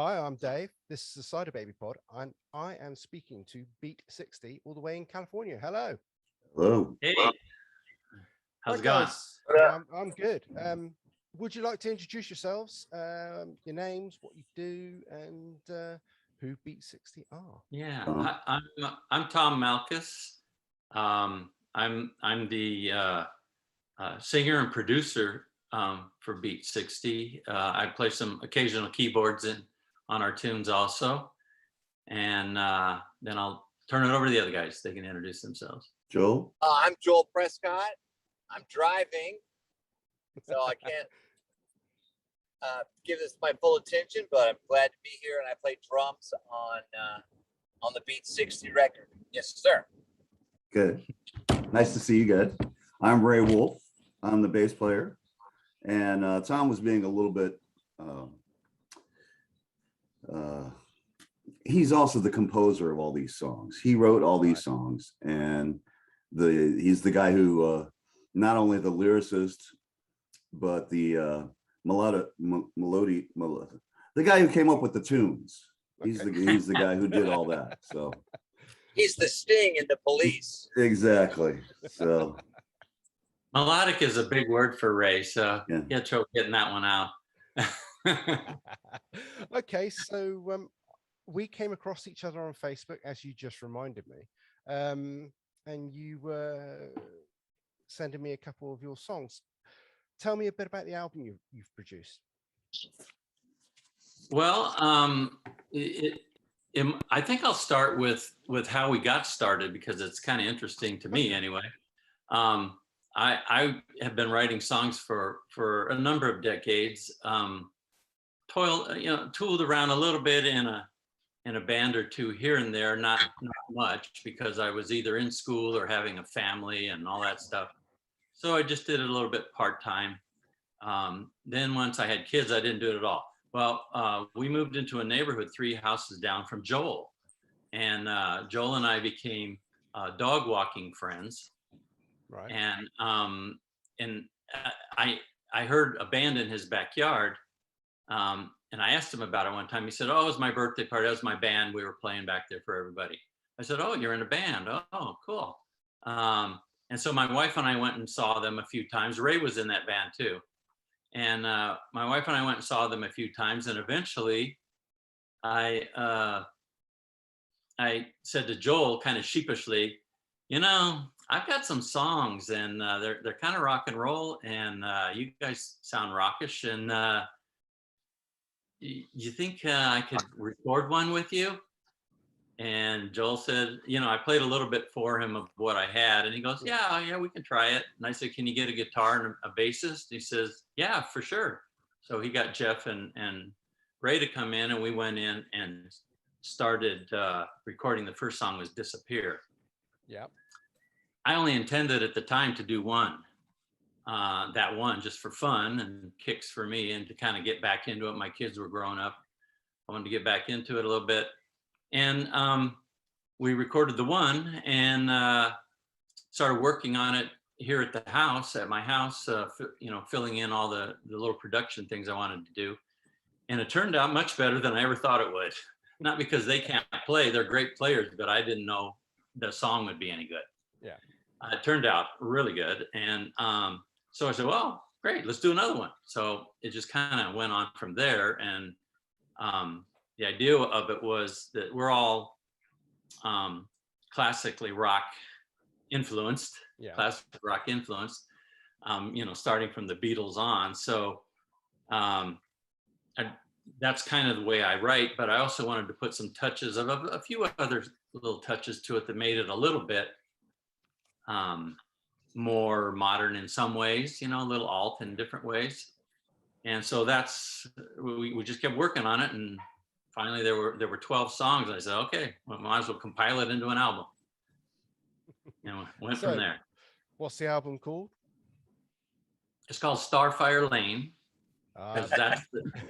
Hi, I'm Dave. This is the Cyderbaby pod, and I am speaking to Beat 60 all the way in California. Hello. Hello. Hey, how's Right, it going? guys. I'm good. Would you like to introduce yourselves, your names, what you do, and who Beat 60 are? Yeah, Tom. I'm Tom Malkus. I'm the singer and producer for Beat 60. I play some occasional keyboards on our tunes also, and then I'll turn it over to the other guys. They can introduce themselves. Joel. I'm Joel Prescott. I'm driving, so I can't give this my full attention, but I'm glad to be here, and I play drums on the Beat 60 record. Yes, sir. Good. Nice to see you guys. I'm Ray Wolf. I'm the bass player. And Tom was being a little bit, he's also the composer of all these songs. He wrote all these songs, and he's the guy who, not only the lyricist, but the the guy who came up with the tunes. He's the guy who did all that. So he's the Sting in the Police. Exactly. So melodic is a big word for Ray, so yeah. you had trouble getting that one out. Okay, so we came across each other on Facebook, as you just reminded me, and you were sending me a couple of your songs. Tell me a bit about the album you've produced. Well, I think I'll start with how we got started, because it's kind of interesting to me anyway. I have been writing songs for a number of decades. Tooled around a little bit in a band or two here and there, not much, because I was either in school or having a family and all that stuff. So I just did it a little bit part-time. Then once I had kids, I didn't do it at all. Well, we moved into a neighborhood 3 houses down from Joel, and Joel and I became dog walking friends. Right. And I heard a band in his backyard, and I asked him about it one time. He said, "Oh, it was my birthday party. That was my band. We were playing back there for everybody." I said, "Oh, you're in a band? Oh, cool." And so my wife and I went and saw them a few times. Ray was in that band too. And my wife and I went and saw them a few times. And eventually I said to Joel, kind of sheepishly, I've got some songs, and they're kind of rock and roll, and you guys sound rockish, and you think I could record one with you? And Joel said, I played a little bit for him of what I had, and he goes, yeah, we can try it. And I said, can you get a guitar and a bassist? He says, yeah, for sure. So he got Jeff and Ray to come in, and we went in and started recording. The first song was Disappear. Yeah. I only intended at the time to do one, that one just for fun and kicks for me, and to kind of get back into it. My kids were growing up. I wanted to get back into it a little bit. And we recorded the one and started working on it here at the house, at my house, filling in all the little production things I wanted to do. And it turned out much better than I ever thought it would. Not because they can't play, they're great players, but I didn't know the song would be any good. Yeah. It turned out really good. And so I said, well, great, let's do another one. So it just kind of went on from there. And the idea of it was that we're all classically rock influenced, starting from the Beatles on. So that's kind of the way I write, but I also wanted to put some touches of a few other little touches to it that made it a little bit more modern in some ways, a little alt in different ways. And so we just kept working on it, and finally there were 12 songs, and I said, okay, well, might as well compile it into an album. And went from there. What's the album called? It's called Starfire Lane. Because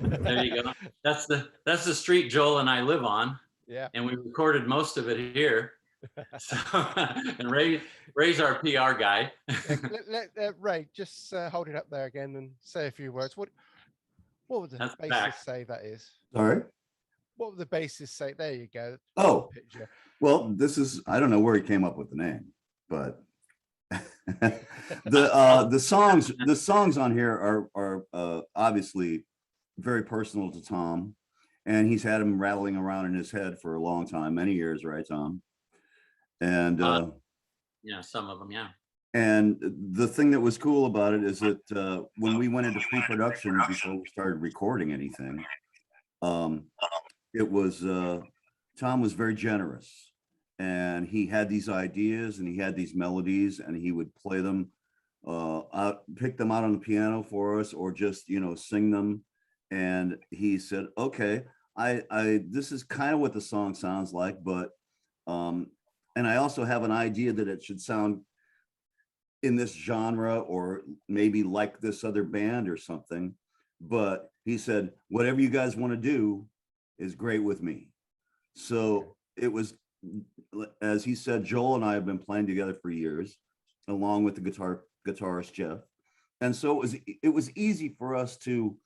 there you go. That's the street Joel and I live on. Yeah. And we recorded most of it here. So, and Ray's our PR guy. Ray, just hold it up there again and say a few words. What would the bassist say that is? Sorry. What would the bassist say? There you go. Oh, Picture. well, I don't know where he came up with the name, but the songs on here are obviously very personal to Tom, and he's had them rattling around in his head for a long time, many years, right, Tom? And yeah, some of them, yeah. and the thing that was cool about it is that when we went into pre-production before we started recording anything, it was Tom was very generous, and he had these ideas and he had these melodies, and he would play them pick them out on the piano for us, or just sing them. And he said, okay, I this is kind of what the song sounds like, but and I also have an idea that it should sound in this genre, or maybe like this other band or something. But he said, whatever you guys want to do is great with me. So it was, as he said, Joel and I have been playing together for years, along with the guitarist Jeff. And so it was easy for us to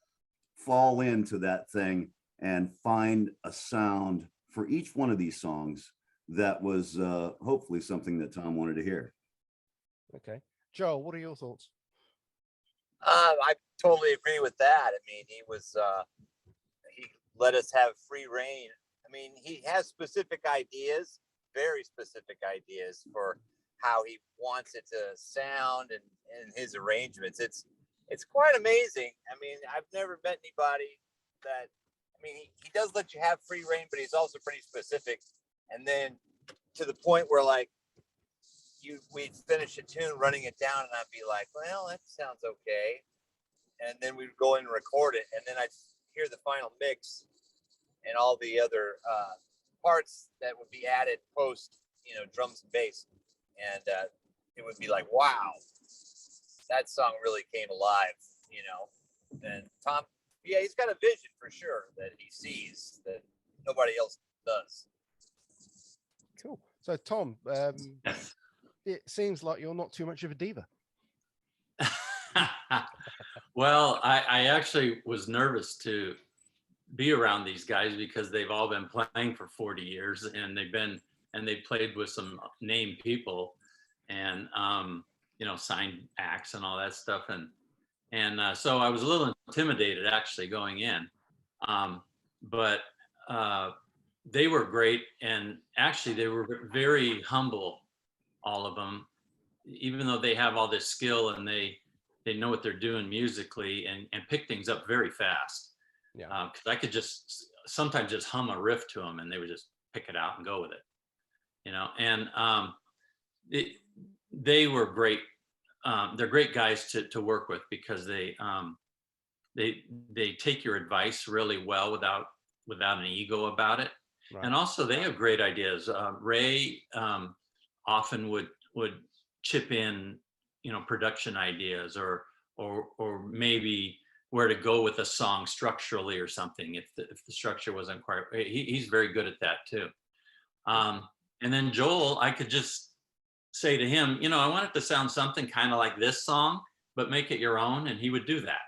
fall into that thing and find a sound for each one of these songs that was hopefully something that Tom wanted to hear. Okay. Joel, what are your thoughts? I totally agree with that. I mean, he let us have free reign. I mean, he has specific ideas, very specific ideas for how he wants it to sound and his arrangements. It's quite amazing. I mean, I've never met anybody that, I mean, he does let you have free reign, but he's also pretty specific. And then to the point where, like, we'd finish a tune, running it down, and I'd be like, well, that sounds okay. And then we'd go in and record it, and then I'd hear the final mix and all the other parts that would be added post, drums and bass. And it would be like, wow, that song really came alive, And Tom, yeah, he's got a vision for sure that he sees that nobody else does. Cool. So, Tom, it seems like you're not too much of a diva. Well, I actually was nervous to be around these guys because they've all been playing for 40 years, and they played with some named people, and signed acts and all that stuff, and so I was a little intimidated actually going in, but they were great, and actually they were very humble, all of them, even though they have all this skill and they know what they're doing musically, and pick things up very fast. Yeah. Because I could sometimes just hum a riff to them, and they would just pick it out and go with it, and they were great. They're great guys to work with, because they take your advice really well without an ego about it. Right. And also they have great ideas. Ray often would chip in, production ideas, or maybe where to go with a song structurally or something, if the structure wasn't quite. He's very good at that too. And then Joel, I could just say to him, I want it to sound something kind of like this song, but make it your own, and he would do that.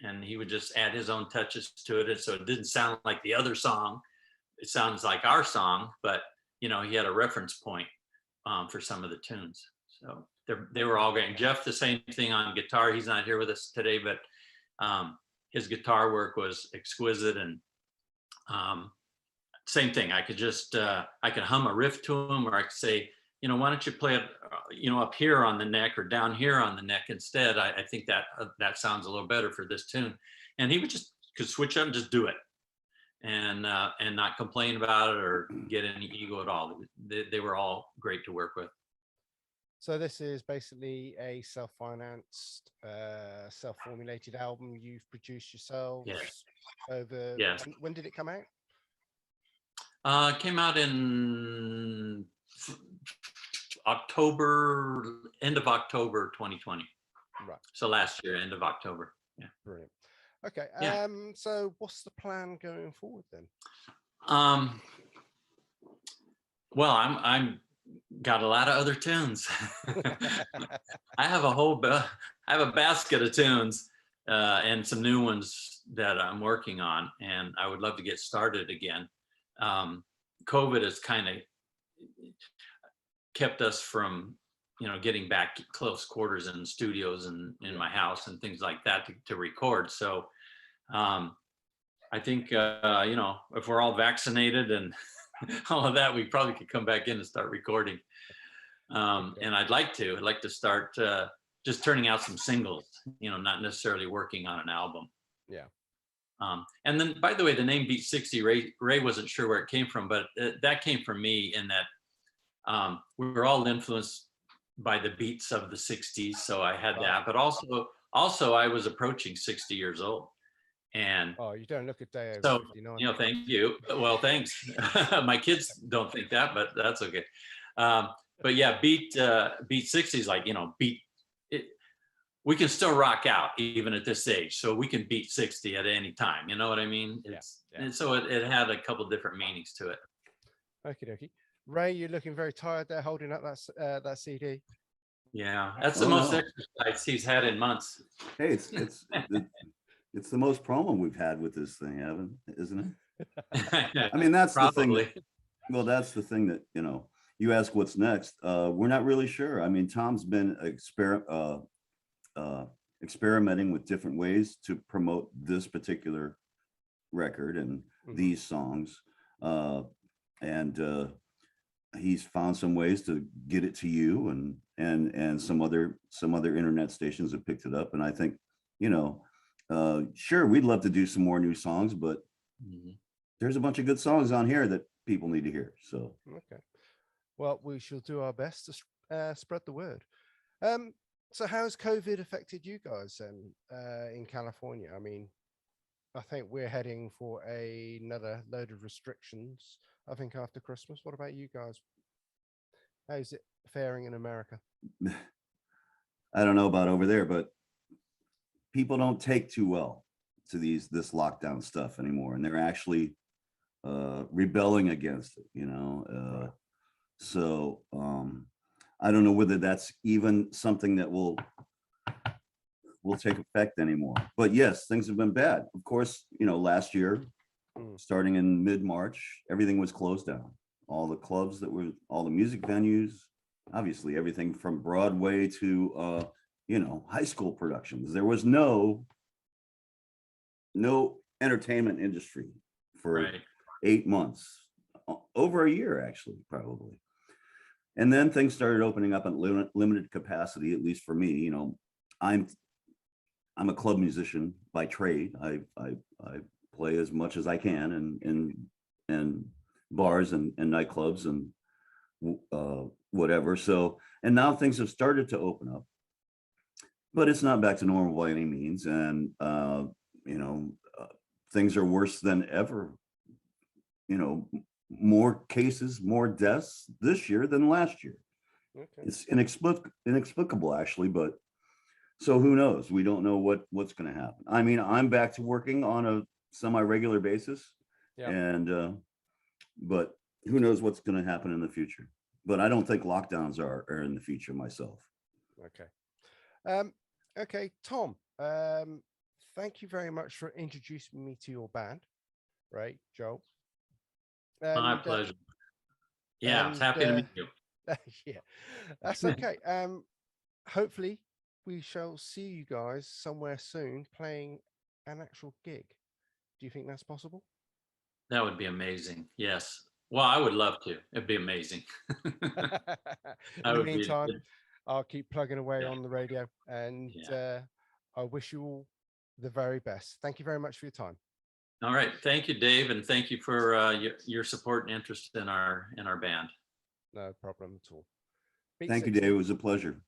And he would just add his own touches to it, and so it didn't sound like the other song. It sounds like our song, but he had a reference point for some of the tunes. So they were all great. Jeff, the same thing on guitar. He's not here with us today, but his guitar work was exquisite, and same thing. I could hum a riff to him, or I could say, why don't you play it, up here on the neck or down here on the neck instead? I think that sounds a little better for this tune. And he could switch up and just do it, and not complain about it or get any ego at all. They were all great to work with. So this is basically a self-financed, self-formulated album you've produced yourselves. Yes. Over. Yes. When did it come out? It came out in end of October 2020. Right. So last year, end of October. Yeah. Brilliant. Okay. Yeah. So what's the plan going forward then? Well, I'm got a lot of other tunes. I have a basket of tunes, and some new ones that I'm working on, and I would love to get started again. COVID has kind of kept us from, getting back close quarters in studios and in my house and things like that to record. So I think, if we're all vaccinated and all of that, we probably could come back in and start recording. And I'd like to start just turning out some singles, not necessarily working on an album. Yeah. And then, by the way, the name Beat 60, Ray wasn't sure where it came from, but that came from me in that we were all influenced by the beats of the 60s. So I had that, but also I was approaching 60 years old. And you don't look a day over so, 59. thank you. Well, thanks. My kids don't think that, but that's okay. But yeah, beat 60 is like, beat it. We can still rock out even at this age. So we can beat 60 at any time. You know what I mean? And so it had a couple different meanings to it. Okie dokie. Ray, you're looking very tired there holding up that CD. Yeah, that's the most exercise he's had in months. Hey, it's the most promo we've had with this thing, isn't it? I mean, that's Probably. the thing. Well, that's the thing that, you ask what's next. We're not really sure. I mean, Tom's been experimenting with different ways to promote this particular record and these songs. And he's found some ways to get it to you, and some other internet stations have picked it up. And I think, sure, we'd love to do some more new songs, but there's a bunch of good songs on here that people need to hear. So okay, well, we shall do our best to spread the word. So how's COVID affected you guys in California? I mean, I think we're heading for another load of restrictions, I think, after Christmas. What about you guys? How's it faring in America? I don't know about over there, but people don't take too well to this lockdown stuff anymore, and they're actually rebelling against it. So I don't know whether that's even something that will take effect anymore. But yes, things have been bad. Of course, last year, starting in mid-March, everything was closed down. All the clubs all the music venues, obviously everything from Broadway to high school productions. There was no entertainment industry for 8 months, over a year actually, probably. And then things started opening up at limited capacity, at least for me. I'm a club musician by trade. I play as much as I can in bars and nightclubs and whatever. So, and now things have started to open up, but it's not back to normal by any means. And things are worse than ever. More cases, more deaths this year than last year. Okay. It's inexplicable actually, but so who knows? We don't know what's going to happen. I mean, I'm back to working on a semi-regular basis, and but who knows what's going to happen in the future? But I don't think lockdowns are in the future myself. Okay. Okay, Tom. Thank you very much for introducing me to your band, right, Joel? My pleasure. Yeah, I was happy to meet you. Yeah, that's okay. Hopefully we shall see you guys somewhere soon playing an actual gig. Do you think that's possible? That would be amazing. Yes. Well, I would love to. It'd be amazing. In the meantime, I'll keep plugging away on the radio, and I wish you all the very best. Thank you very much for your time. All right. Thank you, Dave. And thank you for your support and interest in our band. No problem at all. Thank you, Dave. It was a pleasure.